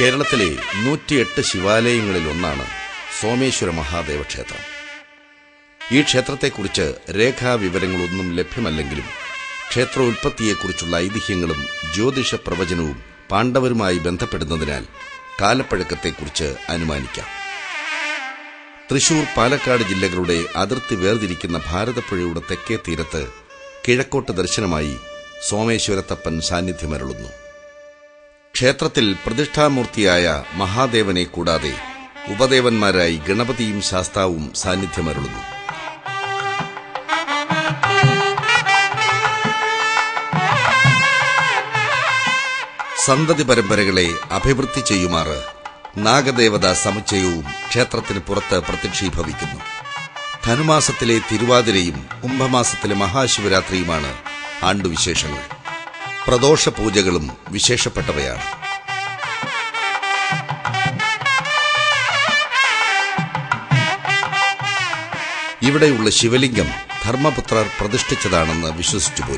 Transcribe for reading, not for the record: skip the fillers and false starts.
കേരളത്തിലെ 108 ശിവാലയങ്ങളിലൊന്നാണ് സോമേശ്വര മഹാദേവ ക്ഷേത്രം. ഈ ക്ഷേത്രത്തെക്കുറിച്ച് രേഖാവിവരങ്ങളൊന്നും ലഭ്യമല്ലെങ്കിലും ക്ഷേത്രോൽപ്പത്തിയെക്കുറിച്ചുള്ള ഐതിഹ്യങ്ങളും ജ്യോതിഷ പ്രവചനവും പാണ്ഡവരുമായി ബന്ധപ്പെടുന്നതിനാൽ കാലപ്പഴക്കത്തെക്കുറിച്ച് അനുമാനിക്കാം. തൃശൂർ, പാലക്കാട് ജില്ലകളുടെ അതിർത്തി വേർതിരിക്കുന്ന ഭാരതപ്പുഴയുടെ തെക്കേ തീരത്ത് കിഴക്കോട്ട് ദർശനമായി സോമേശ്വരത്തപ്പൻ സാന്നിധ്യമരുളുന്നു. ക്ഷേത്രത്തിൽ പ്രതിഷ്ഠാമൂർത്തിയായ മഹാദേവനെ കൂടാതെ ഉപദേവന്മാരായി ഗണപതിയും ശാസ്താവും സാന്നിധ്യമരുളുന്നു. സന്തതി പരമ്പരകളെ അഭിവൃദ്ധി ചെയ്യുമാറ് നാഗദേവതാ സമുച്ചയവും ക്ഷേത്രത്തിന് പുറത്ത് പ്രത്യക്ഷീഭവിക്കുന്നു. ധനുമാസത്തിലെ തിരുവാതിരയും കുംഭമാസത്തിലെ മഹാശിവരാത്രിയുമാണ് ആണ്ടുവിശേഷങ്ങൾ. പ്രദോഷ പൂജകളും വിശേഷപ്പെട്ടവയാണ്. ഇവിടെയുള്ള ശിവലിംഗം ധർമ്മപുത്രർ പ്രതിഷ്ഠിച്ചതാണെന്ന് വിശ്വസിച്ചുപോയി.